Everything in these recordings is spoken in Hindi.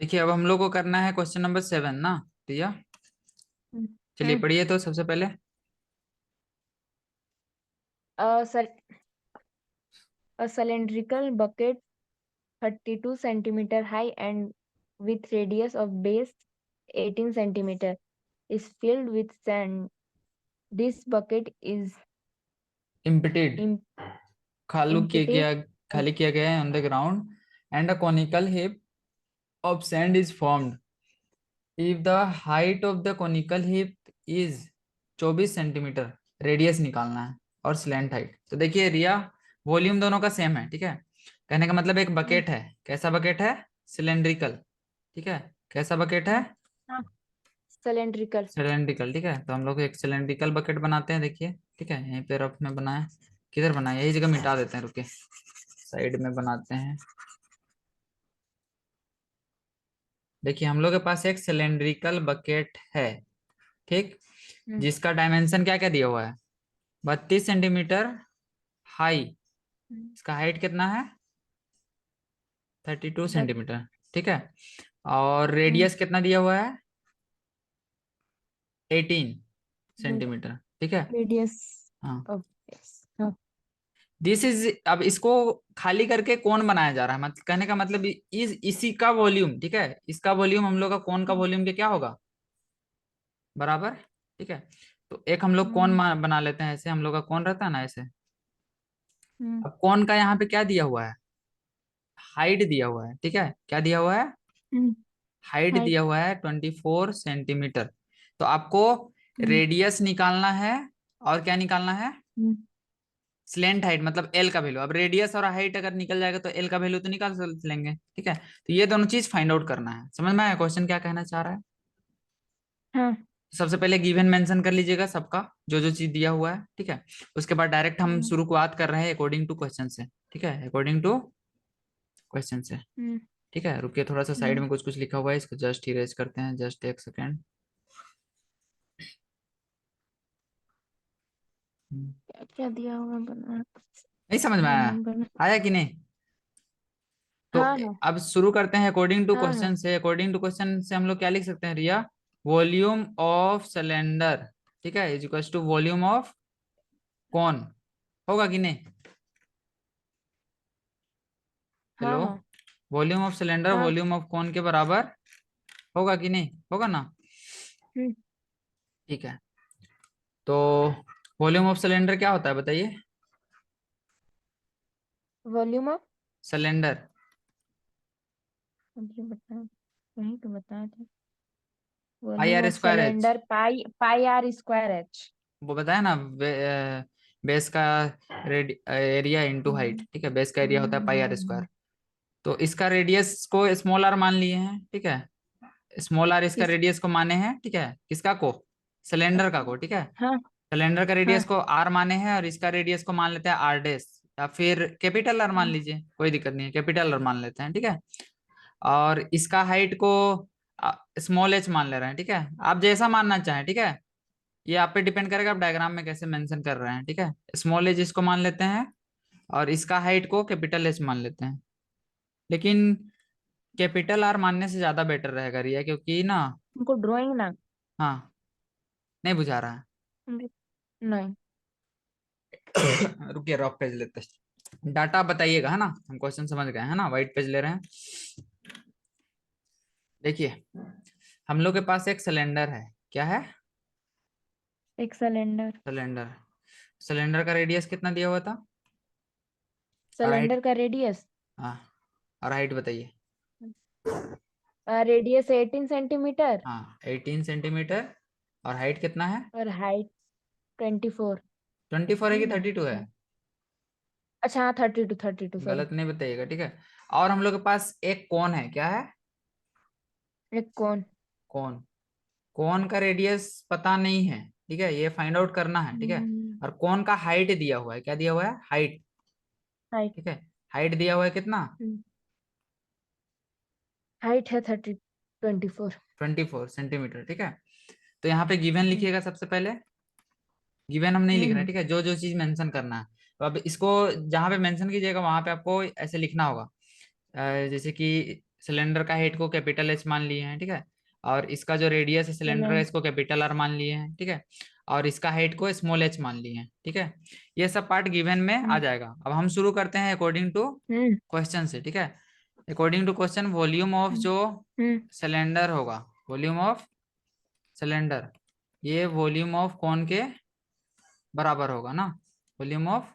देखिए, अब हम लोग को करना है क्वेश्चन नंबर 7 ना। ठीक। चलिए हम्म पढ़िए तो सबसे पहले। a, a cylindrical bucket 32 centimeter high and with radius of base 18 centimeter is filled with sand. This bucket is इम्पिटेड, im- खालू किया empty. गया, खाली किया गया है on the ground and a conical hip of sand is formed if the height of the conical hip is 24 centimetre. Radius निकालना है और स्लैंट हाइट। तो देखिए रिया, वॉल्यूम दोनों का सेम है। ठीक है, कहने का मतलब एक बकेट है। कैसा बकेट है? सिलेंड्रिकल। ठीक है, कैसा बकेट है? Cylindrical. सिलेंड्रिकल। ठीक है, तो हम लोग एक सिलेंड्रिकल बकेट बनाते हैं। देखिए, ठीक है, यहीं पे रफ में बनाए। किधर बनाए? यही जगह मिटा देते हैं, रुके, साइड में बनाते हैं। देखिए, हम लोग के पास एक सिलेंड्रिकल बकेट है। ठीक, हम्म, जिसका डायमेंशन क्या क्या दिया हुआ है? 32 सेंटीमीटर हाई। इसका हाइट कितना है? 32 सेंटीमीटर। ठीक है, और रेडियस कितना दिया हुआ है? 18 सेंटीमीटर। ठीक है। radius हाँ, of base. हाँ, दिस इज, अब इसको खाली करके कौन बनाया जा रहा है? मतलब कहने का मतलब इस इसी का वॉल्यूम। ठीक है, इसका वॉल्यूम हम लोग का कौन का वॉल्यूम के क्या होगा? बराबर। ठीक है, तो एक हम लोग कौन हम्म, बना लेते हैं। ऐसे हम लोग का कौन रहता है ना ऐसे। हम्म, अब कौन का यहाँ पे क्या दिया हुआ है? हाइट दिया हुआ है। ठीक है, क्या दिया हुआ है? हम्म, हाइट height. दिया हुआ है 24 सेंटीमीटर। तो आपको हम्म, रेडियस निकालना है और क्या निकालना है? हम्म, स्लेंट हाइट, मतलब एल का वैल्यू। अब रेडियस और हाइट अगर निकल जाएगा तो एल का वैल्यू तो निकाल लेंगे। ठीक है, तो ये दोनों चीज फाइंड आउट करना है। समझ में आया क्वेश्चन क्या कहना चाह रहा है? हाँ, सबसे पहले गिवन मेंशन कर लीजिएगा सबका, जो जो चीज दिया हुआ है। ठीक है, उसके बाद डायरेक्ट हम हम्म, शुरुआत कर रहे हैं अकॉर्डिंग टू क्वेश्चन से। ठीक है, अकॉर्डिंग टू क्वेश्चन से। हम्म, ठीक है, रुकिए, थोड़ा सा साइड हम्म, में कुछ कुछ लिखा हुआ है, इसको जस्ट इरेज करते हैं। जस्ट एक सेकेंड। क्या क्या दिया हुआ बना नहीं समझ में आया? बना आया कि नहीं? तो हाँ हाँ अब शुरू करते हैं अकॉर्डिंग टू हाँ हाँ क्वेश्चन से। अकॉर्डिंग टू क्वेश्चन से हम लोग क्या लिख सकते हैं रिया? वॉल्यूम ऑफ सिलेंडर, ठीक है, is equal to volume of cone. होगा कि नहीं? हाँ हेलो, हाँ वॉल्यूम ऑफ सिलेंडर हाँ वॉल्यूम ऑफ कौन के बराबर होगा कि नहीं? होगा ना? हम्म, ठीक है, तो वॉल्यूम ऑफ सिलेंडर क्या होता है बताइए? Volume of cylinder. मुझे बता वही तो बताया था pi volume R of square H, cylinder pi pi R square H वो बताया ना। बेस का एरिया इंटू हाइट। हम्म ठीक है, बेस का एरिया होता है पाई आर हम्म स्क्वायर। तो इसका रेडियस को स्मॉल आर मान लिए हैं। ठीक है, स्मॉल आर इसका किस रेडियस को माने हैं। ठीक है, किसका को? सिलेंडर का को। ठीक है, हाँ सिलेंडर का रेडियस हाँ को आर माने हैं और इसका रेडियस को मान लेते हैं आर डेस, या फिर कैपिटल आर मान हाँ लीजिए, कोई दिक्कत नहीं है, कैपिटल आर मान लेते हैं। ठीक है, और इसका हाइट को स्मॉल एच मान ले रहे हैं। ठीक है, आप जैसा मानना चाहें। ठीक है, ये आप पे डिपेंड करेगा आप डायग्राम में कैसे मेंशन कर रहे हैं। ठीक है, स्मॉल एच इसको मान लेते हैं और इसका हाइट को कैपिटल एच मान लेते हैं। लेकिन कैपिटल आर मानने से ज्यादा बेटर रहेगा रिया, क्योंकि ना, हमको ड्राइंग ना हाँ, नहीं बुझा रहा नहीं है। रुकिए, रॉक पेज लेते हैं। डाटा बताइएगा, है ना? हम क्वेश्चन समझ गए, है ना? व्हाइट पेज ले रहे हैं। देखिए, हम लोग के पास एक सिलेंडर है। क्या है? एक सिलेंडर सिलेंडर। सिलेंडर का रेडियस कितना दिया हुआ था? और हाइट? सिलेंडर का रेडियस हाँ, और हाइट बताइए। रेडियस 18 सेंटीमीटर हाँ, 18 सेंटीमीटर। और हाइट कितना है? और हाइट 24 24 है नहीं कि ना 32 है? अच्छा हाँ 32 सॉरी गलत नहीं बताइएगा। ठीक है, और हम लोग के पास एक कोन है। क्या है? एक कौन कोन। कोन का रेडियस पता नहीं है। ठीक है, ये फाइंड आउट करना है। ठीक है, और कोन का हाइट दिया हुआ है। क्या दिया हुआ है? हाइट। हाइट ठीक है, हाइट दिया हुआ है कितना? हाइट है 24 24 सेंटीमीटर। ठीक है, तो यहाँ पे गिवन लिखिएगा सबसे पहले। गिवन हम नहीं लिख रहे हैं। हम्म ठीक है, जो जो चीज मेंशन करना है, तो अब इसको जहाँ पे मेंशन कीजिएगा वहां पे आपको ऐसे लिखना होगा। जैसे कि सिलेंडर का हेड को कैपिटल एच मान लिए हैं, ठीक है, और इसका जो रेडियस है सिलेंडर का इसको कैपिटल आर मान लिए हैं, ठीक है, और इसका हेड को स्मॉल एच मान लिए हैं, ठीक है। ये सब पार्ट गिवन में आ जाएगा। अब हम शुरू करते हैं अकॉर्डिंग टू क्वेश्चन से, ठीक है। According to question volume of जो सिलेंडर होगा, वॉल्यूम ऑफ सिलेंडर, ये वॉल्यूम ऑफ कौन के बराबर होगा ना, वॉल्यूम ऑफ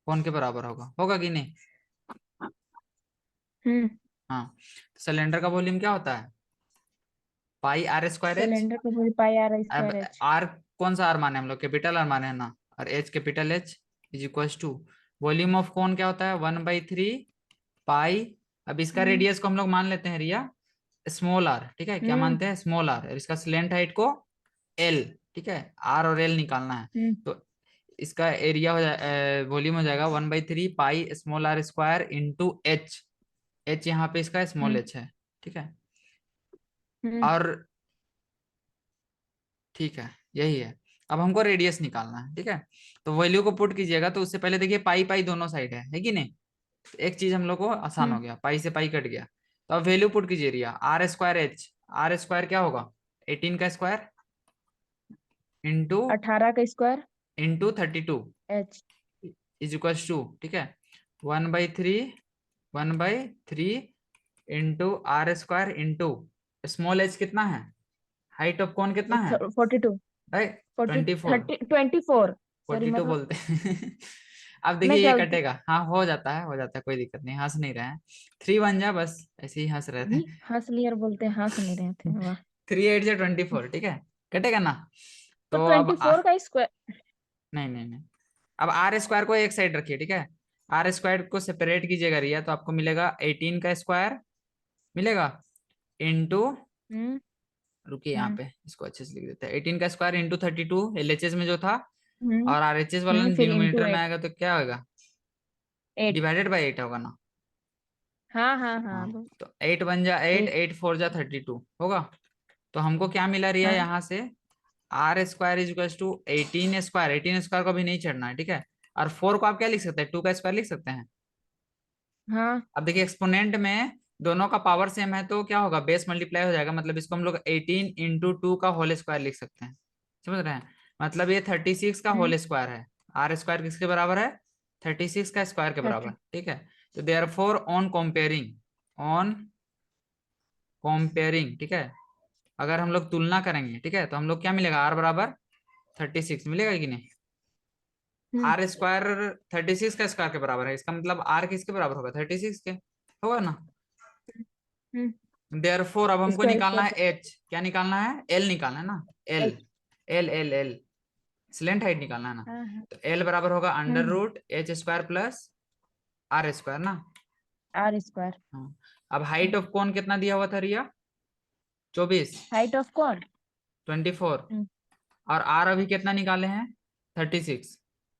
कौन के बराबर होगा, होगा कि नहीं। हाँ, सिलेंडर का वॉल्यूम क्या होता है, पाई आर स्क्वायर एच। सिलेंडर को पूरी पाई आर अब स्क्वायर एच। आर कौन सा आर माने हम लोग, कैपिटल आर माने है ना, और H capital H is equal to volume of cone क्या होता है 1/3 पाई। अब इसका रेडियस को हम लोग मान लेते हैं रिया स्मॉल आर, ठीक है, क्या मानते हैं स्मॉल आर, और इसका स्लेंट हाइट को एल, ठीक है, आर और एल निकालना है। तो इसका एरिया हो जाए वॉल्यूम हो जाएगा 1/3 pi small R square into H, H यहाँ पे इसका स्मॉल एच है, ठीक है, और ठीक है यही है। अब हमको रेडियस निकालना है, ठीक है, तो वैल्यू को पुट कीजिएगा, तो उससे पहले देखिए पाई पाई दोनों साइड है कि नहीं, तो एक चीज हम लोग को आसान हो गया, पाई से पाई कट गया। तो अब वैल्यू पुट कीजिए Riya R square H, R square क्या होगा 18 का स्क्वायर इंटू 18 का square 32 H. Is equal to, ठीक है, 1/3 into R square into small H कितना है, हाइट ऑफ कौन कितना है 42 भाई 40 24, 30 24 सॉरी 42 मतलब बोलते हैं। अब मैं देखिए ये क्या बोलती कटेगा, हाँ हो जाता है, हो जाता है, कोई दिक्कत नहीं, हंस नहीं रहे हैं, 3 बन जा बस, ऐसे ही हंस रहे थे। हंस लिए और बोलते हैं हंस नहीं रहे थे, वाह। 3 8 जा 24, ठीक है, कटेगा ना। तो तो अब 24 का स्क्वायर। नहीं नहीं नहीं, अब आर स्क्वायर को एक साइड रखिए, ठीक है, आर स्क्वायर को सेपरेट कीजिएगा रिया, तो आपको मिलेगा 18 का स्क्वायर मिलेगा इंटू, हम्म रुकिए यहाँ हम्म पे इसको अच्छे से लिख देते हैं, 18 का स्क्वायर इंटू 32 एलएचएस में जो था, और आरएचएस वाला फिर इंटू डिनोमिनेटर में 8। आएगा तो क्या होगा 8। डिवाइडेड बाई 8 होगा ना। हाँ हाँ हाँ, हाँ तो 8 बन जा 8, 8। 8 4 जा 32 होगा। तो हमको क्या मिला रिया हाँ यहाँ से R square is equal to 18 square, 18 square को भी नहीं चढ़ना है, ठीक है, और 4 को आप क्या लिख सकते हैं 2 का स्क्वायर लिख सकते हैं। हाँ अब देखिए एक्सपोनेंट में दोनों का पावर सेम है तो क्या होगा बेस मल्टीप्लाई हो जाएगा, मतलब इसको हम लोग 18 इंटू 2 का होल स्क्वायर लिख सकते हैं, समझ रहे हैं, मतलब ये 36 का होल स्क्वायर है, आर स्क्वायर किसके बराबर है 36 का स्क्वायर के बराबर, 30। ठीक है। तो देयरफॉर ऑन कंपेयरिंग, ठीक है, अगर हम लोग तुलना करेंगे, ठीक है, तो हम लोग क्या मिलेगा आर बराबर 36 मिलेगा कि नहीं, आर स्क्वायर 36 का स्क्वायर के बराबर है, इसका मतलब आर किसके बराबर होगा 36 के, होगा ना। देयरफॉर अब हमको स्क्वायर निकालना स्क्वायर है एच, क्या निकालना है एल निकालना है ना, L H. L L L slant height निकालना है ना। हाँ हाँ तो एल बराबर होगा under root H square plus R square ना। R square. हाँ, अब हाइट ऑफ कौन कितना दिया हुआ था रिया 24, हाइट ऑफ कौन। 24, और आर अभी कितना निकाले हैं 36,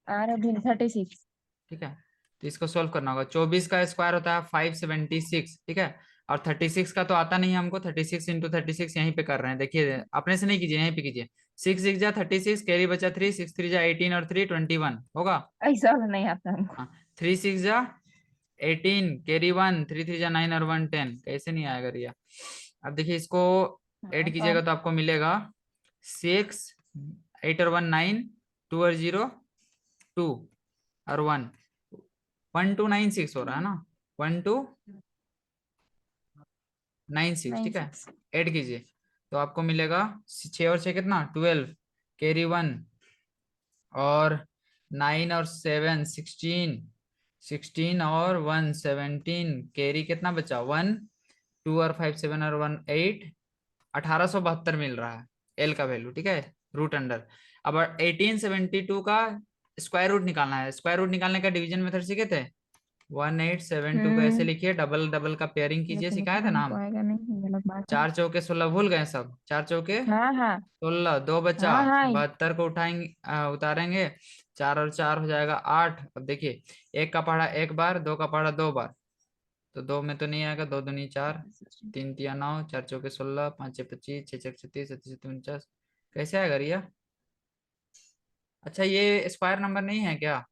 आर अभी 36। ठीक है। तो इसको सोल्व करना होगा, 24 का स्क्वायर होता है 576, ठीक है, और 36 का तो आता नहीं है हमको, 36 इंटू 36 यहीं पे कर रहे हैं, देखिए अपने से नहीं कीजिए यहीं पे कीजिए, 6 6 जा 36 कैरी बचा 3, 6 3 जा 18 और 3 21 होगा। ऐसा वाला नहीं आता हमको। हाँ, 3 6 जा 18 कैरी 1, 3 3 जा 9 और 1 10, कैसे नहीं आएगा रिया। अब देखिए इसको ऐड हाँ कीजिएगा तो आपको मिलेगा 6 8 और 1 9, 2 और 0 2 और 1 1296 हो रहा है ना, 1296, नाइन ठीक है, सिक्स ऐड कीजिए तो आपको मिलेगा 6 और 6 कितना 12 कैरी 1 और 9 और 7 16, 16 और 1 17 कैरी कितना बचा 1 2 और 5 7 और 1 8, 1872 मिल रहा है एल का वैल्यू, ठीक है, रूट अंडर। अब 1872 का स्क्वायर रूट निकालना है, स्क्वायर रूट निकालने का डिवीजन मेथड सीखे थे 1872 को ऐसे लिखिए, डबल डबल का पेयरिंग कीजिए, लेकिन सिखाए इतना थे ना हमको हम। आएगा नहीं, ये अलग बात है। 4 चौके 16 भूल गए सब, 4 चौके 16, दो बचा हाँ हाँ 72 को उठाएंगे उतारेंगे, 4 और 4 हो जाएगा 8। अब देखिए एक का पढ़ा एक बार, दो का पढ़ा दो बार, तो दो में तो नहीं आएगा, दो दूनी 4, 3 3 9, 4 चौके 16, 5 6 25, 6 6 36, 37 49, कैसे आएगा रिया। अच्छा ये स्क्वायर नंबर नहीं है क्या,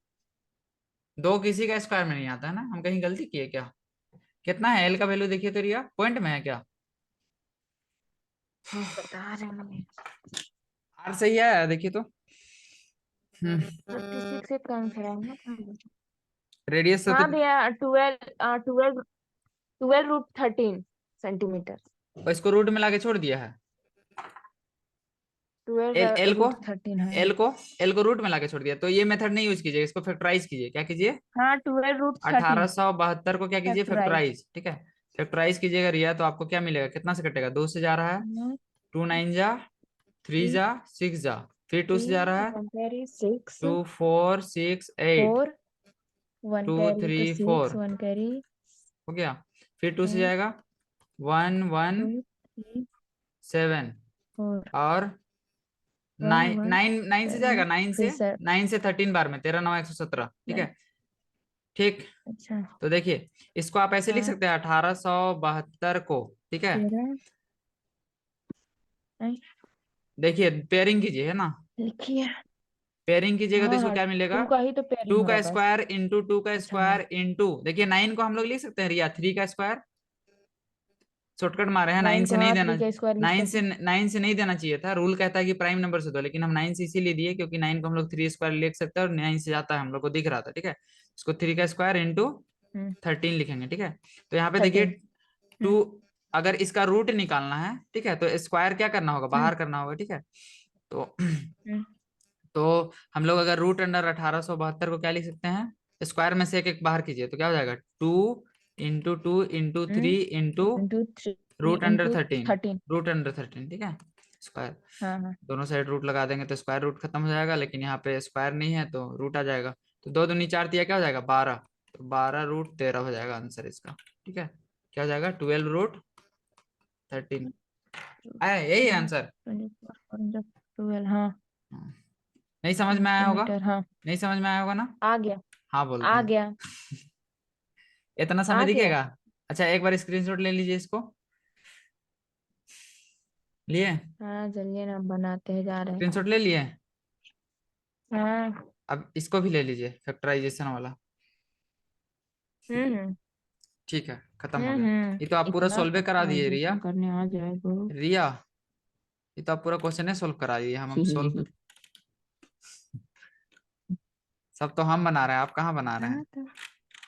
दो किसी का स्क्वायर में नहीं आता है ना, हम कहीं गलती किए क्या। कितना है एल का वैल्यू देखिए तो रिया, पॉइंट में है क्या? बता रहे हैं। आर सही है देखिए तो। 36 से कम है ना। रेडियस से तो हाँ भैया 12 √13 सेंटीमीटर। इसको रूट में लाके छोड़ दिया है। 12 एल एल को √13 है। एल को एल को रूट में लाके छोड़ दिया, तो ये मेथड नहीं यूज कीजिए, इसको फैक्टराइज कीजिए। क्या कीजिए? हाँ 12 √13 1872 को क्या कीजिए? फैक्टराइज। फैक्टराइज, ठीक है। फैक्टराइज कीजिएगा रिया, तो आपको क्या मिलेगा? कितना से कटेगा? 2 से जा रहा है, 2 9 जा, 3 3 जा, 6 जा, फिर 2 से जा रहा है, 1 carry 6 2 4 6 8, 4 1 2 carry 3 तो 4 6 1 carry हो गया। फिर 2 से 8 जाएगा 1 1 2 3 7, 4 और 1 9 1 9 9 से जाएगा, 7 9 फिर से सर 9 से 13 बार में 13 9 117, ठीक है। ठीक। अच्छा तो देखिए इसको आप ऐसे लिख हाँ सकते हैं 1872 को, ठीक है। 13 देखिए पेयरिंग कीजिए, है ना। लिखिए। पेयरिंग कीजिएगा तो हाँ इसको हाँ क्या मिलेगा? 2 का ही तो पेयरिंग टू हो रहा का है बस। स्क्वायर इंटू 2 का अच्छा हाँ स्क्वायर इंटू, देखिए 9 को हम लोग लिख सकते हैं रिया 3 का स्क्वायर। शॉर्टकट मारे हैं, 9 9 से को नहीं हाँ देना। 3 का स्क्वायर लिख सकते हैं। 9 से नहीं देना चाहिए था, रूल कहता है कि प्राइम नंबर से दो, लेकिन हम 9 से इसीलिए दिए क्योंकि 9 को हम लोग 3 स्क्वायर लिख सकते हैं, और 9 से जाता है हम लोग को दिख रहा था, ठीक है। इसको 3 का स्क्वायर इंटू हम्म 13 लिखेंगे, ठीक है। तो यहाँ पे देखिए 13 टू, हम्म अगर इसका रूट निकालना है, ठीक है, तो स्क्वायर क्या करना होगा? हम्म बाहर करना होगा, ठीक है। तो हम्म तो हम लोग अगर रूट अंडर 1872 को क्या लिख सकते हैं? स्क्वायर में से एक एक बाहर कीजिए तो क्या हो जाएगा? 2 × 2 × 3 into into 3 root under into 13, 13 root under 13, ठीक है। स्क्वायर, हाँ हाँ दोनों साइड रूट लगा देंगे तो स्क्वायर रूट खत्म हो जाएगा, लेकिन यहाँ पे स्क्वायर नहीं है तो रूट आ जाएगा। तो 2 दूनी 4 दिया, क्या हो जाएगा? 12। तो 12 √13 हो जाएगा आंसर इसका, ठीक है। क्या हो जाएगा? 12 √13 आया, यही है आंसर। 12 हाँ नहीं समझ में आया होगा? सेंटीमीटर हाँ नहीं समझ में आया होगा ना? आ गया हाँ बोलते आ हैं। गया इतना समय आ गया दिखेगा? अच्छा एक बार स्क्रीनशॉट ले लीजिए इसको। लिए? हाँ चलिए ना बनाते हैं जा रहे हैं। स्क्रीनशॉट ले लिए? हाँ अब इसको भी ले लीजिए, फैक्टराइजेशन वाला। हम्म ठीक है, खत्म हो गया। ये तो आप पूरा इतना सॉल्व करा दिए रिया। फैक्टराइजेशन करने आ जाएगा। रिया, ये तो आप पूरा क्वेश्चन है सॉल्व करा दिए, हम सॉल्व सब तो हम बना रहे हैं, आप कहाँ बना रहे हैं? हाँ तो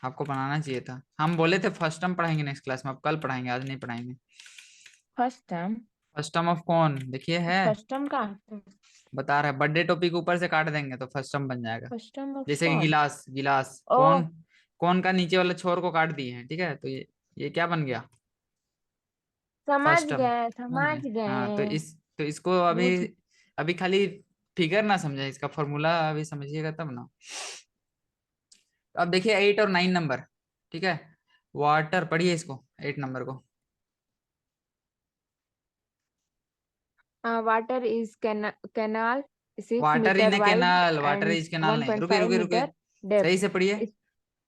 आपको बनाना चाहिए था। हम बोले थे फर्स्ट टर्म पढ़ाएंगे नेक्स्ट क्लास में, अब कल पढ़ाएंगे, आज नहीं पढ़ाएंगे। First term first term of कौन देखिए है, फर्स्ट टर्म का बता रहा है। बर्थडे टॉपिक ऊपर से काट देंगे तो फर्स्ट टर्म बन जाएगा। फर्स्ट टर्म ऑफ जैसे कि कौन गिलास, गिलास ओ कौन, कौन का नीचे वाला छोर को काट दिए हैं, ठीक है। तो ये क्या बन गया? समझ फर्स्ट टर्म, गए समझ समझ गए। हाँ तो गए तो इसको अभी, पूछ अभी खाली फिगर ना समझे, इसका फॉर्मूला अभी समझिएगा तब ना। तो अब देखिए 8 और 9 नंबर, ठीक है। वाटर पढ़िए इसको, 8 नंबर को। Water is canal 6 water in metre a wide canal, water and is canal नहीं, रुके 1.5 रुके रुके, मीटर सही डेप्थ। से पढ़िए।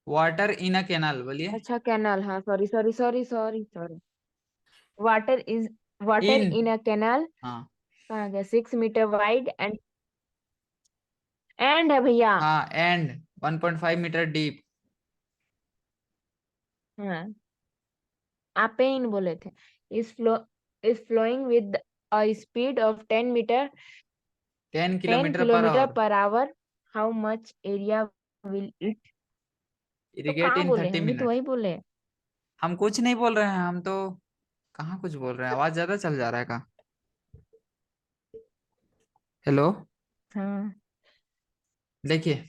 वाटर इन अ कैनाल बोलिए। अच्छा कैनाल हाँ sorry sorry sorry sorry sorry water is water in, in a canal हाँ कहाँ गया 6 मीटर वाइड एंड है भैया। हाँ, एंड 1.5 मीटर डीप। हाँ आप पेन बोले थे is flow is flowing with a speed of 10 metre 10 10 kilometre per kilometre hour, per hour how much area will it. तो इरिगेट कहाँ इन बोले 30 हम भी तो मिनट वही बोले। हम कुछ नहीं बोल रहे हैं, हम तो कहाँ कुछ बोल रहे हैं, आवाज ज्यादा चल जा रहा है का? हेलो, हाँ देखिए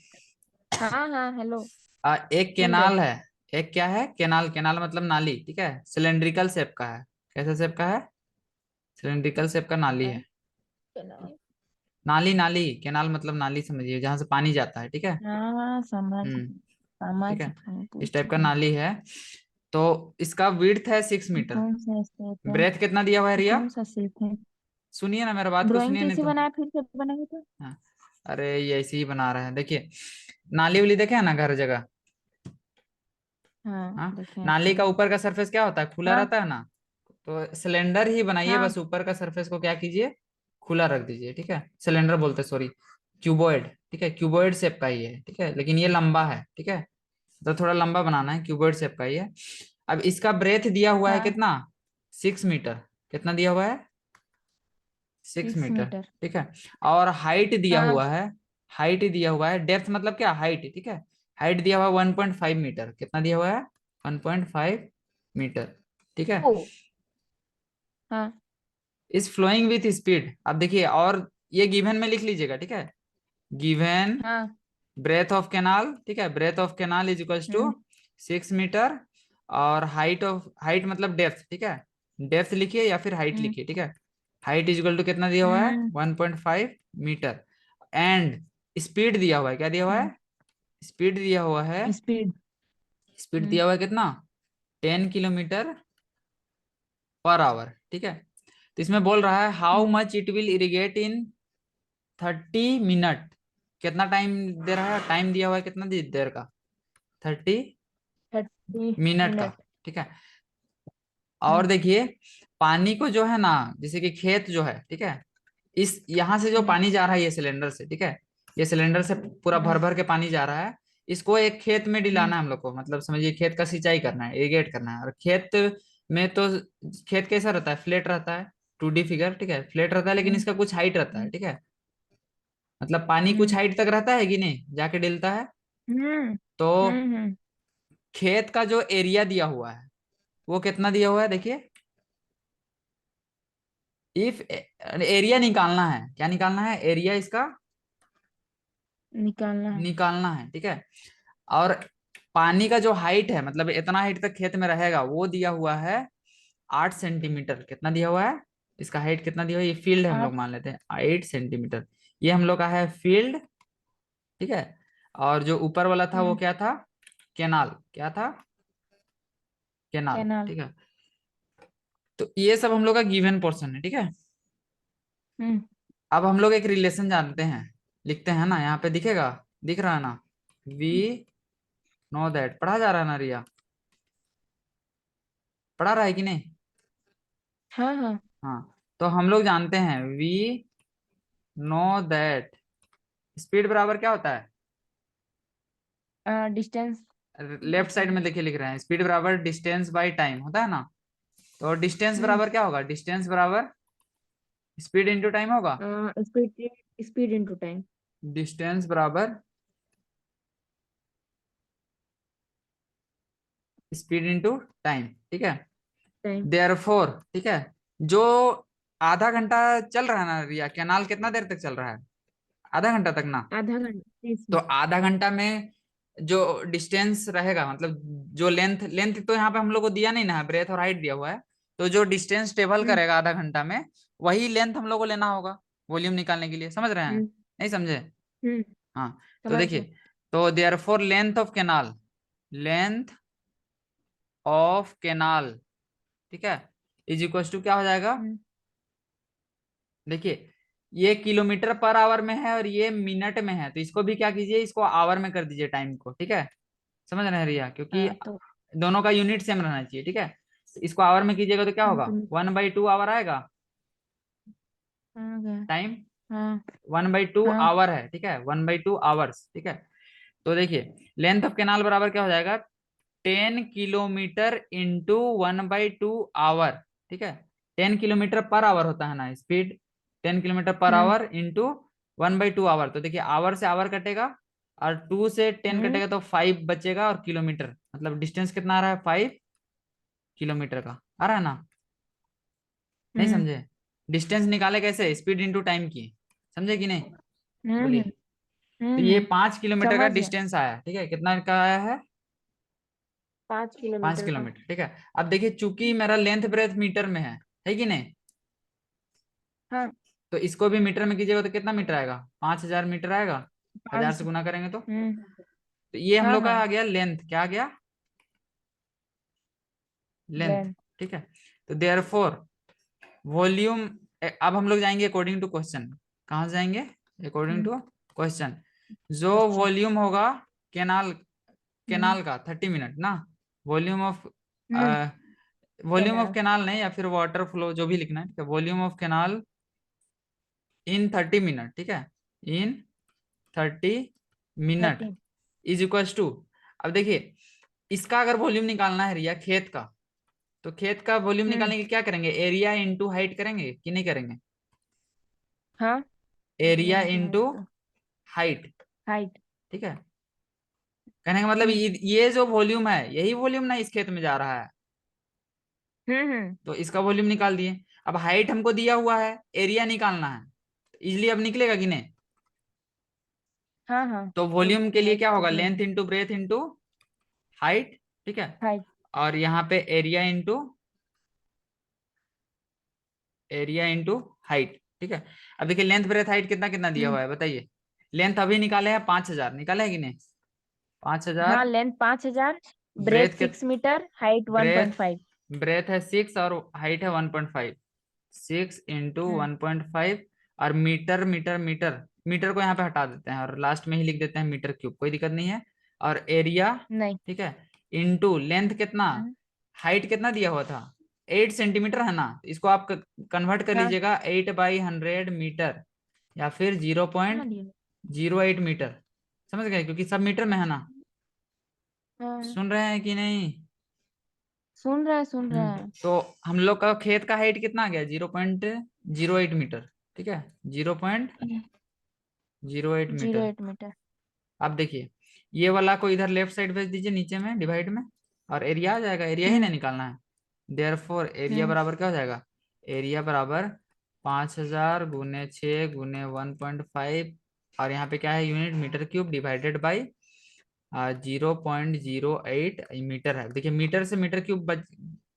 हाँ हाँ हेलो एक सुन रहे केनाल है। एक क्या है? केनाल, केनाल मतलब नाली, ठीक है। सिलेंड्रिकल शेप का है। कैसे शेप का है? सिलेंड्रिकल शेप का नाली है। हैं। कैनाल नाली, नाली, केनाल मतलब नाली समझिए, जहां से पानी जाता है, ठीक है। हाँ हम्म, समझ ठीक है। गए इस पूछ टाइप का रहे हैं। नाली है। तो इसका विड्थ है 6 मीटर। कौन सा स्टेप है ब्रेथ कितना दिया हुआ है रिया? कौन सा शेप है। सुनिए ना, मेरा बात को ड्राइंग सुनिए नहीं कैसे तो। बनाया फिर से बनाएंगे तो। हाँ, अरे ये ऐसे ही बना रहे हैं, देखिए। नाली उली देखे है ना घर जगह? हाँ हाँ, देखे नाली अच्छे का से। ऊपर का सरफेस क्या होता है? खुला हाँ रहता है ना। तो सिलेंडर ही बनाइए, हाँ बस ऊपर का सरफेस को क्या कीजिए? खुला रख दीजिए, ठीक है। सिलेंडर बोलते सॉरी, क्यूबॉइड, ठीक है। क्यूबॉइड शेप का ही है, ठीक है, लेकिन ये लंबा है, ठीक है। तो थोड़ा लंबा बनाना है, क्यूबॉइड शेप का ही है। अब इसका ब्रेथ दिया हुआ है हाँ, कितना, 6 मीटर। कितना दिया हुआ है, 6 6 मीटर। मीटर। ठीक है। और हाइट दिया हाँ। हुआ है, हाइट दिया हुआ है, डेप्थ मतलब क्या, हाइट। ठीक है। हाइट दिया हुआ है 1.5 मीटर। कितना दिया हुआ है, 1.5 मीटर। ठीक है। ओ। हाँ। इज फ्लोइंग विथ स्पीड, अब देखिए, और ये गिवन में लिख लीजिएगा। ठीक है। गिवन हाँ। ब्रेथ ऑफ कैनाल, ठीक है, breadth of canal is equals to hmm. 6 metre. और हाइट मतलब डेप्थ। ठीक है। डेप्थ लिखिए या फिर हाइट हम्म। लिखिए। ठीक है। हाइट इज इक्वल टू कितना दिया हुआ है, हम्म। 1.5 मीटर। एंड स्पीड दिया हुआ है, क्या दिया हुआ हम्म। है, स्पीड दिया हुआ है, स्पीड। स्पीड हम्म। दिया हुआ है कितना, 10 किलोमीटर पर आवर। ठीक है। तो इसमें बोल रहा है how hmm. Much it will irrigate in 30 minute. कितना टाइम दे रहा है, टाइम दिया हुआ है कितना देर का, 30 30 मिनट का। मिनट। ठीक है। और हम्म। देखिए, पानी को जो है ना, जैसे कि खेत जो है, ठीक है, इस यहाँ से जो हम्म। पानी जा रहा है ये सिलेंडर से, ठीक है, ये सिलेंडर से पूरा भर हम्म। भर के पानी जा रहा है। इसको एक खेत में हम्म। डिलाना है हम लोग को, मतलब समझिए खेत का सिंचाई करना है, इरिगेट करना है। और खेत में तो, खेत कैसा रहता है, फ्लेट रहता है, 2D फिगर। ठीक है, फ्लेट रहता है, लेकिन हम्म। इसका कुछ हाइट रहता है। हम्म। ठीक है। मतलब पानी कुछ हम्म। हाइट तक रहता है कि नहीं, जाके डिलता है। हम्म। तो हम्म। खेत का जो एरिया दिया हुआ है वो कितना दिया हुआ है, देखिए। इफ एरिया निकालना है, क्या निकालना है, एरिया इसका निकालना है। निकालना है। ठीक है। और पानी का जो हाइट है, मतलब इतना हाइट तक खेत में रहेगा, वो दिया हुआ है 8 सेंटीमीटर। कितना दिया हुआ है, इसका हाइट कितना दिया हुआ है, ये फील्ड है हम लोग 8। मान लेते हैं 8 सेंटीमीटर। ये हम लोग का है फील्ड। ठीक है। और जो ऊपर वाला था वो हम्म। क्या था, केनाल। क्या था, केनाल। कैनाल। ठीक है। तो ये सब हम लोग का गिवन पोर्शन है। ठीक है। हम्म। अब हम लोग एक रिलेशन जानते हैं, लिखते हैं ना, यहाँ पे दिखेगा, दिख रहा है ना, वी नो दैट। पढ़ा जा रहा है ना रिया, पढ़ा रहा है कि नहीं। हाँ, हाँ। हाँ। तो हम लोग जानते हैं वी नो दैट स्पीड बराबर क्या होता है, डिस्टेंस। लेफ्ट साइड में देखिए लिख रहे हैं, स्पीड बराबर डिस्टेंस बाय टाइम होता है ना। तो डिस्टेंस हम्म। बराबर क्या होगा, डिस्टेंस बराबर स्पीड इंटू टाइम होगा। Speed. Speed into time. Distance बराबर स्पीड इंटू टाइम। ठीक है। टाइम। देयरफॉर, ठीक है, जो आधा घंटा चल रहा है ना रिया, कैनाल कितना देर तक चल रहा है, आधा घंटा तक ना। आधा घंटा 30 तो मिनट। आधा घंटा में जो डिस्टेंस रहेगा, मतलब जो लेंथ, लेंथ तो यहाँ पे हम लोग को दिया नहीं ना है, ब्रेथ और हाइट दिया हुआ है। तो जो डिस्टेंस ट्रेवल हम्म। करेगा आधा घंटा में, वही लेंथ हम लोग को लेना होगा वॉल्यूम निकालने के लिए। समझ रहे हैं, हम्म। नहीं समझे। हम्म। हाँ। तो समझ देखिए, गए। तो therefore length of canal, length of canal, ठीक है, इज इक्वल टू क्या हो जाएगा, हम्म। देखिए, ये किलोमीटर पर आवर में है और ये मिनट में है, तो इसको भी क्या कीजिए, इसको आवर में कर दीजिए टाइम को। ठीक है। समझ रहे हैं रिया, क्योंकि हाँ, तो दोनों का यूनिट सेम रहना चाहिए। ठीक है। तो इसको आवर में कीजिएगा तो क्या हाँ, होगा, तो 1/2 आवर आएगा हाँ गया। टाइम, हाँ। 1/2 हाँ। आवर है। ठीक है, 1/2 आवर्स। ठीक है। तो देखिए, लेंथ ऑफ कैनाल बराबर क्या हो जाएगा, 10 किलोमीटर इंटू 1/2 आवर। ठीक है। 10 किलोमीटर पर आवर होता है ना स्पीड, 10 किलोमीटर पर हम्म। Our into 1/2 our. तो देखिए, आवर से आवर कटेगा, और 2 से 10 हम्म। कटेगा तो 5 बचेगा, और किलोमीटर मतलब डिस्टेंस कितना आ रहा है, 5 किलोमीटर का आ रहा है ना। नहीं हम्म। समझे, डिस्टेंस निकाले कैसे, स्पीड इंटू टाइम की, समझे कि नहीं, हम्म। बोलिए। तो ये हम्म। 5 किलोमीटर का समझ गया। डिस्टेंस आया। ठीक है, कितना का आया है, 5 पांच किलोमीटर का। किलोमीटर ठीक है। अब देखिए, चूंकि मेरा लेंथ ब्रेथ मीटर में है कि नहीं, हाँ। तो इसको भी मीटर में कीजिएगा तो कितना मीटर आएगा, 5,000 मीटर आएगा, 1000 से 5। गुना करेंगे तो। हम्म। तो ये हम हाँ, लोग का हाँ। आ गया लेंथ, क्या आ गया, लेंथ। लेंथ। ठीक है। तो देयर फोर वॉल्यूम, अब हम लोग जाएंगे अकॉर्डिंग टू क्वेश्चन। कहाँ से जाएंगे, अकॉर्डिंग टू क्वेश्चन। जो क्वेश्चन। वॉल्यूम होगा कैनाल, हम्म। कैनाल का 30 मिनट ना, volume of, hmm. Volume of canal. Canal नहीं, या फिर वाटर फ्लो, जो भी लिखना है, ठीक है, volume of canal in 30 minute. ठीक है, इन 30 मिनट 30। इज इक्वल टू, अब देखिए, इसका अगर वॉल्यूम निकालना है रिया खेत का, तो खेत का वॉल्यूम हम्म। निकालने के लिए क्या करेंगे, एरिया इंटू हाइट करेंगे कि नहीं करेंगे? हाँ, एरिया into इंटू height तो हाइट। हाइट। ठीक है, कहने का मतलब हम्म ये जो वॉल्यूम है यही वॉल्यूम ना इस खेत में जा रहा है, हम्म। तो इसका वॉल्यूम निकाल दिए। अब हाइट हमको दिया हुआ है, एरिया निकालना है, तो इजिली अब निकलेगा कि नहीं? हाँ हाँ, तो वॉल्यूम के लिए हाइट क्या तो होगा, दिया लेंथ है। Into breadth into height. ठीक है, हाइट। और यहाँ पे एरिया इंटू हाइट। ठीक है, अब देखिए लेंथ ब्रेथ हाइट कितना कितना दिया हुआ है बताइए। लेंथ अभी निकाले हैं 5,000, निकाला है कि नहीं? पांच हाँ, हजार लेंथ 5,000, ब्रेथ ब्रेथ के 6 metre, height one breadth point five breadth है 6 और हाइट है 1.5। 6 इंटू हम्म 1.5। और मीटर मीटर मीटर मीटर को यहाँ पे हटा देते हैं और लास्ट में ही लिख देते हैं मीटर क्यूब, कोई दिक्कत नहीं है। और एरिया, नहीं। ठीक है, इंटू लेंथ कितना, हम्म, हाइट कितना दिया हुआ था, 8 सेंटीमीटर है ना, इसको आप कन्वर्ट कर हाँ लीजिएगा 8/100 मीटर, या फिर जीरो हाँ पॉइंट दिया। जीरो एट मीटर समझ गए, क्योंकि सब मीटर में है ना। हाँ, सुन रहे हैं कि नहीं? सुन रहा है। तो हम लोग का खेत का हाइट कितना आ गया, 0.08 मीटर। ठीक है, 0.08 मीटर। 0.8 मीटर। अब देखिए ये वाला को इधर लेफ्ट साइड भेज दीजिए नीचे में डिवाइड में, और एरिया आ जाएगा, एरिया ही ना हम्म निकालना है। देयरफॉर एरिया हम्म बराबर क्या हो जाएगा, एरिया बराबर 5,000 × 6 × 1.5, और यहाँ पे क्या है unit, metre cube divided by 0.08 metre है। देखिए मीटर से मीटर क्यूब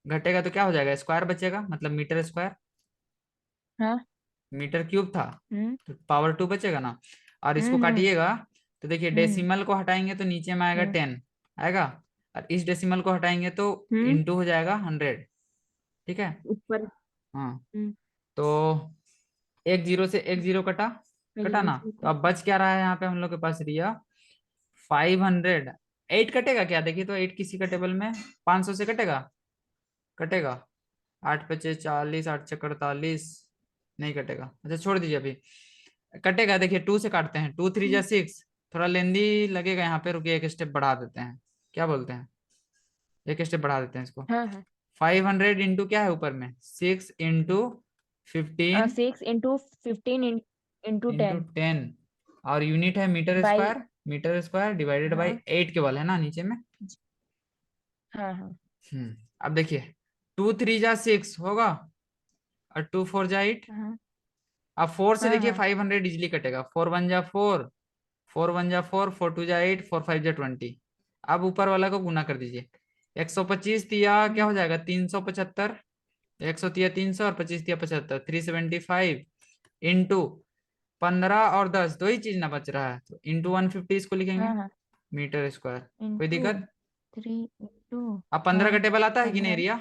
घटेगा तो क्या हो जाएगा, स्क्वायर बचेगा, मतलब मीटर स्क्वायर। हाँ। मीटर क्यूब था हम्म तो पावर 2 बचेगा ना। और इसको हम्म काटिएगा तो देखिए हम्म डेसिमल को हटाएंगे तो नीचे में आएगा हम्म 10 आएगा, और इस डेसिमल को हटाएंगे तो हम्म। इंटू हो जाएगा 100। ठीक है, ऊपर। हाँ, हम्म। तो एक जीरो से एक जीरो कटा, कटा पहले ना, से तो अब करते। बच क्या रहा है यहाँ पे हम लोग के पास रिया, 500। 8 कटेगा क्या, देखिए तो 8 किसी का टेबल में 500 से कटेगा, कटेगा। 8×5 = 40, 8×4 = 48, नहीं कटेगा, अच्छा छोड़ दीजिए अभी। कटेगा, देखिए 2 से काटते हैं, 2×3 = 6। थोड़ा लेंदी लगेगा यहाँ पे, रुकिए एक स्टेप बढ़ा देते हैं, क्या बोलते हैं, एक स्टेप बढ़ा देते हैं इसको। हाँ हाँ। 500 इंटू क्या है ऊपर में, 6 इंटू 15 6 into 15 इंटू इंटू 10 10, और यूनिट है metre by. Square, metre square divided by हाँ 8 केवल है ना नीचे में। हाँ हाँ अब देखिए 2×3 = 6 होगा, और 2×4 = 8। हाँ अब 4 से हाँ देखिए हाँ। 500 इजिली कटेगा, 4×1 = 4, 4×1 = 4, 4×2 = 8, 4×5 = 20। अब ऊपर वाला को गुना कर दीजिए, 125 तिया क्या हो हम्म जाएगा, 375, 100 तिया 300 और 25 तिया 75, 375 इंटू 15 और 10, दो ही चीज ना बच रहा है, तो इंटू 150 इसको लिखेंगे, हाँ हाँ। Metre square. कोई इंटू दिक्कत? 3 इंटू। अब 15 का हाँ, टेबल आता है कि नहीं 15। एरिया,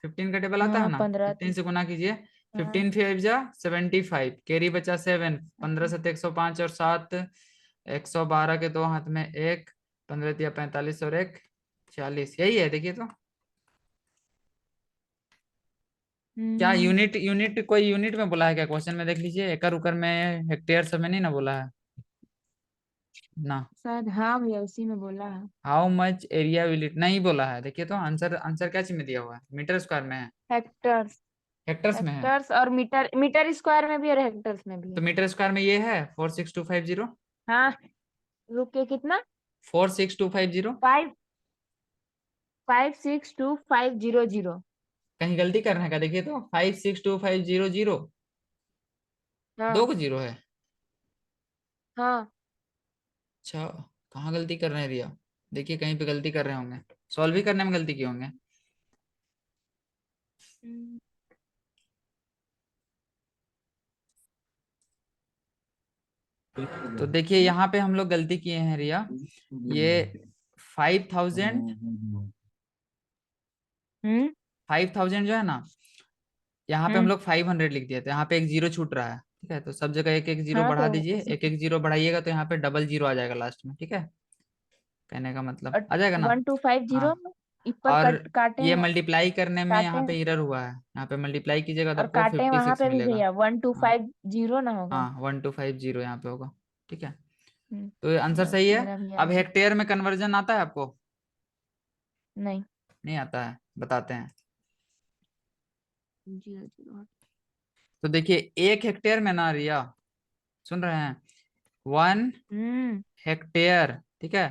15 का टेबल आता है हाँ, ना, 15 15 से गुना कीजिए। हाँ। 15×5 = 75, कैरी बचा 7, 15×7 = 105 और 7, 112 के दो हाथ में एक, 15×3 = 45 और एक 46, यही है देखिए तो। क्या हम्म यूनिट, कोई यूनिट में बोला है क्या क्वेश्चन में, देख लीजिए एकड़ उकर में, हेक्टेयर सब में नहीं ना बोला है ना। शायद हाँ भैया, उसी में बोला है। How much area will it, नहीं बोला है, देखिए तो आंसर, आंसर क्या चीज में दिया हुआ है, मीटर स्क्वायर में है, हेक्टर्स। हेक्टर्स में है। हेक्टर्स और मीटर, मीटर स्क्वायर में भी और हेक्टर्स में भी तो है। मीटर स्क्वायर में ये है 46250, हाँ, रुक के कितना? 46250। 5562500। कहीं गलती करने का, देखिए तो 56250, दो हाँ को जीरो है। हाँ। अच्छा, कहाँ गलती कर रहे हैं रिया, देखिए कहीं पे गलती कर रहे होंगे, सॉल्व ही करने में गलती किए होंगे। हम्म तो देखिए यहाँ पे हम लोग गलती किए हैं रिया, ये 5000, 5000 जो है ना, यहाँ पे हम हम्म। लोग 500 लिख दिए थे, यहाँ पे एक जीरो छूट रहा है, ठीक है, तो सब जगह एक एक जीरो हाँ, बढ़ा तो दीजिए, उसी एक को। एक जीरो बढ़ाइएगा तो यहाँ पे डबल जीरो आ जाएगा लास्ट में, ठीक है, कहने का मतलब आ जाएगा ना। 1250 हाँ, ऊपर और कट काटे ये हैं। मल्टीप्लाई करने में काटे यहाँ पे हैं एरर हुआ है, यहाँ पे मल्टीप्लाई कीजिएगा तो और आपको काटे हैं फिफ्टी वहां सिक्स पे भी मिलेगा। भैया, वन टू हाँ फाइव जीरो ना होगा। हाँ, 1250 यहाँ पे होगा, ठीक है, हम्म, तो ये आंसर बस सही है। मेरा भी अब आंसर। हेक्टेयर में कन्वर्जन आता है आपको? नहीं। नहीं आता है, बताते हैं। 008। तो देखिए 1 हेक्टेयर में ना रिया, सुन रहे हैं, 1 हेक्टेयर, ठीक है,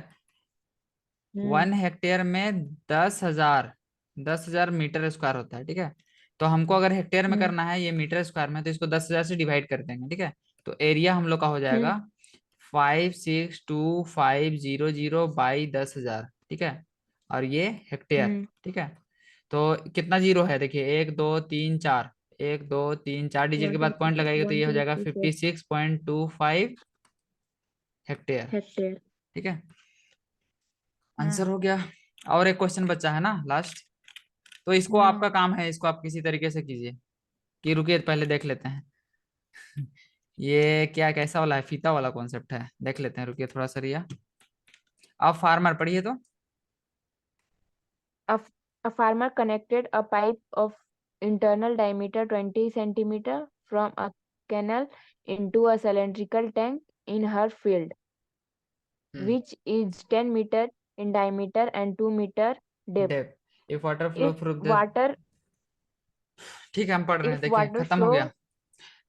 हम्म 1 हेक्टेयर में 10,000 मीटर स्क्वायर होता है, ठीक है। तो हमको अगर हेक्टेयर में हम्म करना है, ये मीटर स्क्वायर में, तो इसको 10,000 से डिवाइड कर देंगे, ठीक है। तो एरिया हम लोग का हो हम्म जाएगा 562,500 बाई 10,000, ठीक है। और ये हेक्टेयर, हम्म ठीक है। तो कितना जीरो है देखिए, 1 2 3 4, 1 2 3 4 डिजिट के 1 2 बाद 3 पॉइंट 4 लगाइएगा तो 1 ये हो 2 जाएगा 3 4 56.25 हेक्टेयर, हेक्टेयर। ठीक है। आंसर हाँ हो गया। और एक क्वेश्चन बचा है ना लास्ट, तो इसको हाँ। आपका काम है, इसको आप किसी तरीके से कीजिए। कि रुकिए पहले देख लेते हैं। ये क्या कैसा वाला है, फीता वाला कॉन्सेप्ट है, देख लेते हैं, रुकिए थोड़ा सा रिया। आप फार्मर पढ़िए तो। A, a farmer connected a pipe of internal diameter 20 centimeter from a canal into a cylindrical tank in her field, hmm. which is 10 meter in diameter and 2 meter depth. Depth, if water flow If through the, water ठीक है हम पढ़ रहे हैं, if देखिए water खत्म हो गया। flow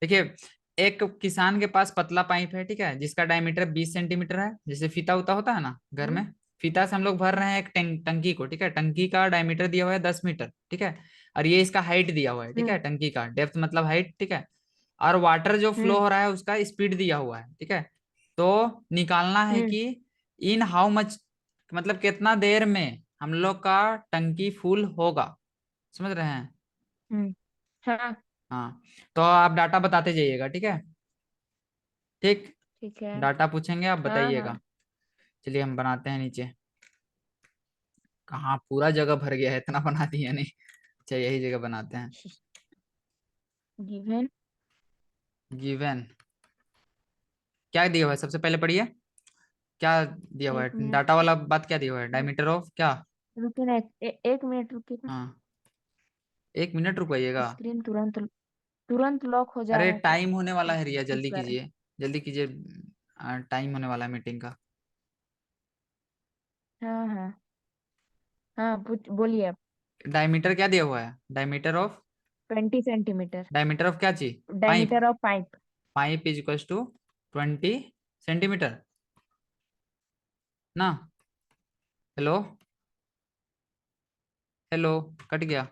देखिए एक किसान के पास पतला पाइप है, ठीक है, जिसका डायमीटर 20 सेंटीमीटर है, जैसे फीता उता होता है ना घर हम्म में, फीता से हम लोग भर रहे हैं एक टंकी को, ठीक है। टंकी का डायमीटर दिया हुआ है 10 मीटर, ठीक है। और ये इसका हाइट दिया हुआ है, ठीक है, हम्म टंकी का डेप्थ मतलब हाइट, ठीक है। और वाटर जो फ्लो हम्म हो रहा है उसका स्पीड दिया हुआ है, ठीक है। तो निकालना है हम्म कि इन हाउ मच, मतलब कितना देर में हम लोग का टंकी फुल होगा, समझ रहे हैं। हम्म। हाँ हाँ, तो आप डाटा बताते जाइएगा, ठीक है। ठीक, ठीक है। डाटा पूछेंगे आप हाँ हाँ। बताइएगा। चलिए हम बनाते हैं नीचे। कहाँ पूरा जगह भर गया है, इतना बना दिया नहीं। अच्छा यही जगह बनाते हैं। गिवन गिवन क्या दिया हुआ है, सबसे पहले पढ़िए। क्या दिया हुआ एक है, मिनट। डाटा वाला बात क्या दिया हुआ है, डायमीटर ऑफ क्या। रुकिए ना एक मिनट रुकिए ना। हाँ, 1 मिनट रुकाइएगा। स्क्रीन तुरंत तुरंत लॉक हो जा अरे रहा है टाइम होने वाला है रिया, इस जल्दी बार। कीजिए, जल्दी कीजिए। टाइम होने वाला है मीटिंग का। हाँ हाँ हाँ पूछ बोलिए आप। डायमीटर क्या दिया हुआ है, diameter of, 20 centimetre. Diameter of क्या चीज, pipe. Diameter of pipe. Pipe is equals to 20 centimetre ना। हेलो, हेलो, कट गया।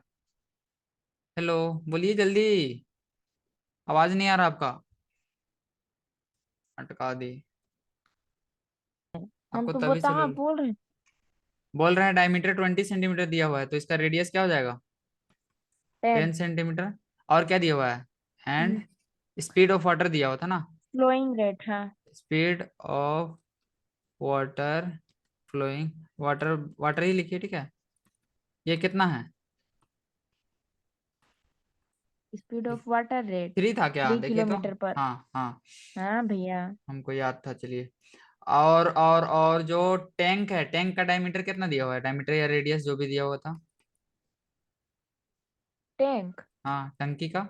हेलो, बोलिए जल्दी, आवाज नहीं आ रहा आपका, अटका दी। हम आपको तो तभी बता से हाँ बोल रहे हैं। बोल रहे हैं डायमीटर 20 सेंटीमीटर दिया हुआ है, तो इसका रेडियस क्या हो जाएगा, 10। 10 सेंटीमीटर। और क्या दिया हुआ है, एंड स्पीड ऑफ वाटर दिया हुआ था ना, फ्लोइंग रेट हाँ। Speed of water flowing, water, water ही लिखिए, ठीक है। ये कितना है, स्पीड ऑफ वाटर रेट 3 था क्या, थ्री देखिए तो। किलोमीटर पर। हाँ हाँ, हाँ भैया। हमको याद था, चलिए। और जो टैंक है, टैंक का डायमीटर कितना दिया हुआ है, डायमीटर या रेडियस जो भी दिया हुआ था। टैंक। हाँ टंकी का,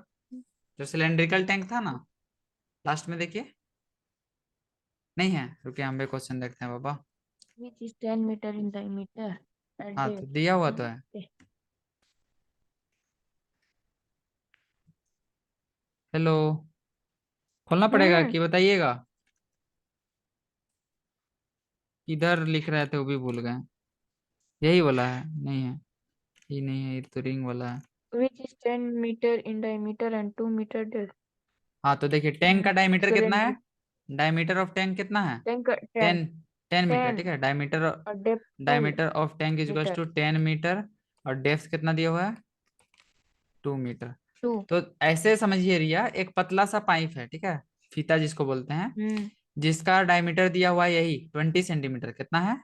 जो सिलेंड्रिकल टैंक था ना, लास्ट में देखिए। नहीं है, रुकिए हम भी क्वेश्चन देखते हैं बाबा। Which is 10 metre in diameter and हाँ तो दिया हुआ तो है, डेप्थ। हेलो, खोलना पड़ेगा हम्म कि बताइएगा। इधर लिख रहे थे वो भी भूल गए, यही वाला है, नहीं है, ये नहीं है, ये तो रिंग वाला है। Which is 10 metre in diameter and 2 metre depth. हाँ तो देखिए टैंक का डायमीटर कितना है, सिलेंडर डायमीटर ऑफ टैंक कितना है, टैंक 10। 10, 10 मीटर, 10 ठीक है। डायमीटर, और depth 2 diameter of tank is equals metre. To 10 metre. और डेप्थ कितना दिया हुआ है, 2 मीटर। 2। तो ऐसे समझिए रिया, एक पतला सा पाइप है, ठीक है, फीता जिसको बोलते हैं, हम्म जिसका डायमीटर दिया हुआ है यही 20 सेंटीमीटर, कितना है,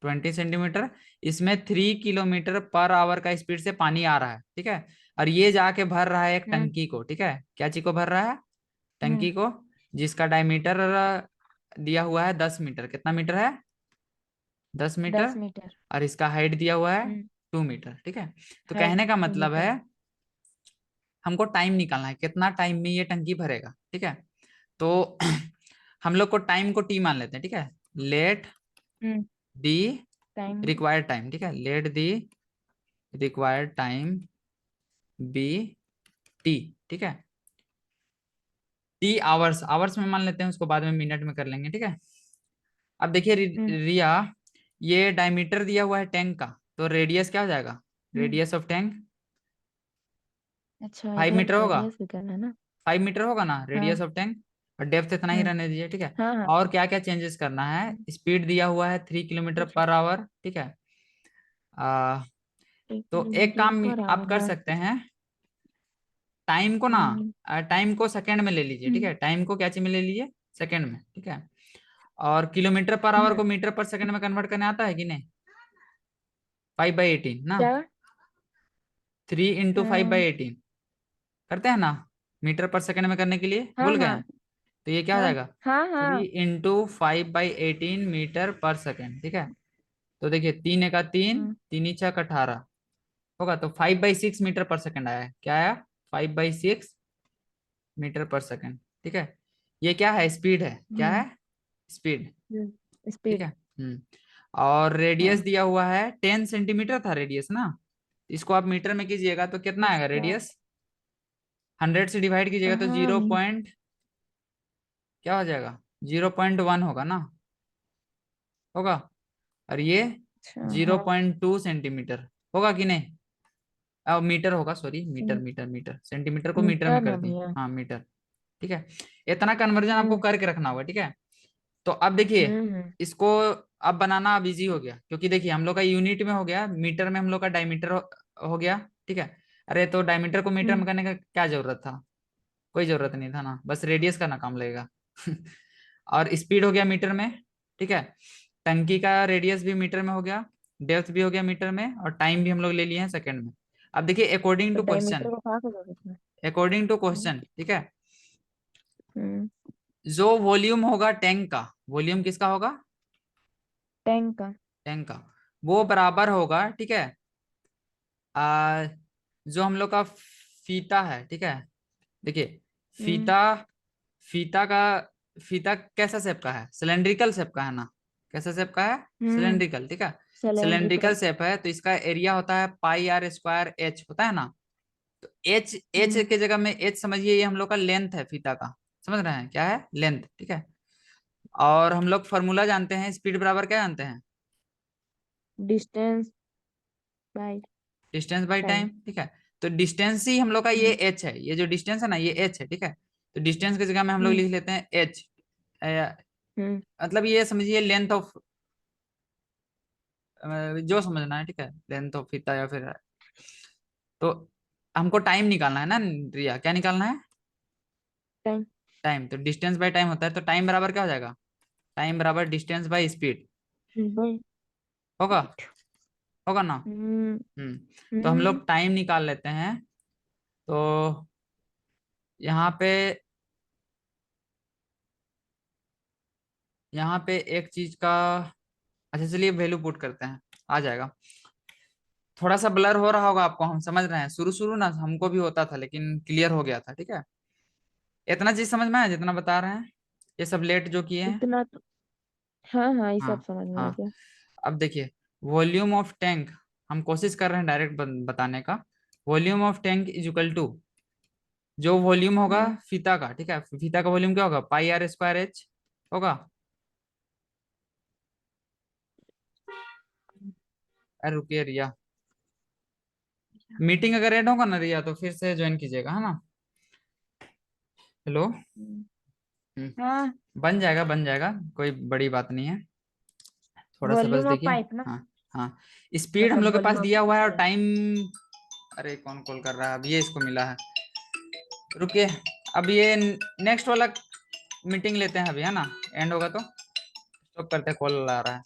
20 सेंटीमीटर। इसमें 3 किलोमीटर पर आवर का स्पीड से पानी आ रहा है, ठीक है। और ये जाके भर रहा है एक हम्म टंकी को, ठीक है, क्या चीज को भर रहा है, हम्म टंकी को, जिसका डायमीटर दिया हुआ है 10 मीटर, कितना मीटर है, 10 मीटर। 10 मीटर। और इसका हाइट दिया हुआ है हम्म 2 मीटर, ठीक है। तो हाइट कहने का टू मतलब है मीटर हमको टाइम निकालना है, कितना टाइम में ये टंकी भरेगा, ठीक है। तो हम लोग को टाइम को टी मान लेते हैं, ठीक है। Let hmm the time required time, ठीक है, let the required time be T, ठीक है, टी आवर्स, आवर्स में मान लेते हैं उसको, बाद में मिनट में कर लेंगे, ठीक है। अब देखिए रिया, ये डायमीटर दिया हुआ है टैंक का, तो रेडियस क्या हो जाएगा, रेडियस ऑफ टैंक अच्छा 5 इधर मीटर होगा, रेडियस भी करना है ना। 5 मीटर होगा ना रेडियस हाँ ऑफ टैंक, और डेप्थ इतना ही हाँ रहने दीजिए, ठीक है। हाँ हाँ। और क्या क्या चेंजेस करना है, स्पीड दिया हुआ है 3 किलोमीटर अच्छा, पर आवर, ठीक है। आ, तो एक किलोमीटर काम पर आप आवर कर हाँ। सकते हैं, टाइम को ना, हम्म, टाइम को सेकंड में ले लीजिए, ठीक है, टाइम को क्या चीज में ले लीजिए, सेकंड में, ठीक है। और किलोमीटर पर आवर हम्म, को मीटर पर सेकंड में कन्वर्ट करने आता है कि नहीं, 5/18 ना, क्या 3 × 5/18 करते हैं ना, मीटर पर सेकंड में करने के लिए हाँ भूल गए हाँ हैं, तो ये क्या हो हाँ जाएगा, हाँ थ्री हाँ। इंटू 5/18 मीटर पर सेकेंड, ठीक है। तो देखिए 3 × 1 = 3, हम्म, 3 × 6 = 18 होगा, तो 5/6 मीटर पर सेकंड आया है, क्या आया, 5/6 मीटर पर सेकंड, ठीक है। ये क्या है, स्पीड है, क्या है, स्पीड, ठीक स्पीड है। और रेडियस हाँ। दिया हुआ है 10 सेंटीमीटर था रेडियस ना, इसको आप मीटर में कीजिएगा तो कितना आएगा अच्छा रेडियस, 100 से डिवाइड कीजिएगा तो हाँ 0 पॉइंट क्या हो जाएगा, 0.1 होगा ना, होगा। और ये अच्छा जीरो हाँ। पॉइंट टू सेंटीमीटर होगा कि नहीं, अब मीटर होगा, सॉरी मीटर सें- मीटर मीटर, सेंटीमीटर को मीटर में मीटर कर में दिए, भैया। हाँ मीटर, ठीक है। इतना कन्वर्जन आपको हम्म करके रखना होगा, ठीक है। तो अब देखिए हम्म इसको अब बनाना अब इजी हो गया, क्योंकि देखिए हम लोग का यूनिट में हो गया, मीटर में हम लोग का डायमीटर हो गया, ठीक है। अरे तो डायमीटर को मीटर में हम्म करने का क्या जरूरत था, कोई जरूरत नहीं था ना, बस रेडियस का ना काम लगेगा। और स्पीड हो गया मीटर में, ठीक है, टंकी का रेडियस भी मीटर में हो गया, डेप्थ भी हो गया मीटर में, और टाइम भी हम लोग ले लिए हैं सेकंड में। अब देखिए अकॉर्डिंग तो टू क्वेश्चन, डायमीटर को कहाँ से जोड़ इसमें। अकॉर्डिंग टू हम्म क्वेश्चन, ठीक है, हम्म, जो वॉल्यूम होगा टैंक का, वॉल्यूम किसका होगा, टैंक का। टैंक का, वो बराबर होगा, ठीक है, आ, जो हम लोग का फीता है, ठीक है, देखिए हम्म फीता, फीता का, फीता कैसा शेप का है, सिलेंड्रिकल शेप का है ना, कैसा शेप का है, हम्म सिलेंड्रिकल, ठीक है। Cylindrical cylindrical. शेप है तो इसका एरिया होता है πr² होता है ना, तो एच, एच हम्म के जगह में एच समझिए, ये हम लोग का लेंथ है फीता का, समझ रहे हैं क्या है, लेंथ, ठीक है। और हम लोग फॉर्मूला जानते हैं, स्पीड बराबर क्या जानते हैं, distance by distance by time. Time, ठीक है। तो डिस्टेंस ही हम लोग का ये हम्म एच है, ये जो डिस्टेंस है ना ये एच है, ठीक है। तो डिस्टेंस की जगह में हम लोग हम्म लिख लेते हैं एच, हम्म मतलब ये समझिए लेंथ ऑफ, जो समझना है, ठीक है, लेंथ ऑफ फीता या फिर, तो हमको टाइम निकालना है ना रिया, क्या निकालना है, टाइम टाइम, तो डिस्टेंस बाय टाइम होता है, तो टाइम बराबर क्या हो जाएगा, टाइम बराबर डिस्टेंस बाय स्पीड बाय होगा, स्पीड। होगा ना। हम्म तो हम हम्म लोग टाइम निकाल लेते हैं, तो यहाँ पे, यहाँ पे एक चीज का, अच्छा चलिए वैल्यू पुट करते हैं, आ जाएगा। थोड़ा सा ब्लर हो रहा होगा आपको, हम समझ रहे हैं, शुरू शुरू ना हमको भी होता था, लेकिन क्लियर हो गया था, ठीक है। इतना चीज समझ में आया जितना बता रहे हैं, ये सब लेट जो किए हैं, इतना तो हाँ हाँ ये सब हाँ समझ में आ हाँ। गया। अब देखिए वॉल्यूम ऑफ टैंक, हम कोशिश कर रहे हैं डायरेक्ट बताने का, volume of tank is equal to, जो वॉल्यूम होगा हम्म फीता का, ठीक है, फीता का वॉल्यूम क्या होगा, πr²h होगा। अरे रुकिए रिया, मीटिंग अगर एड होगा ना रिया तो फिर से ज्वाइन कीजिएगा, है ना। हेलो, हम्म, हम्म, हाँ। बन जाएगा बन जाएगा, कोई बड़ी बात नहीं है, थोड़ा सा बस वॉल्यूम ऑफ देखिए। पाइप ना। हाँ हाँ, स्पीड हम मतलब लोग के पास वॉल्यूम ऑफ दिया हुआ है और एयर। टाइम, अरे कौन कॉल कर रहा है, अब ये इसको मिला है, रुकिए, अब ये नेक्स्ट वाला मीटिंग लेते हैं अभी, है ना, एंड होगा तो स्टॉप करते हैं, कॉल आ रहा है।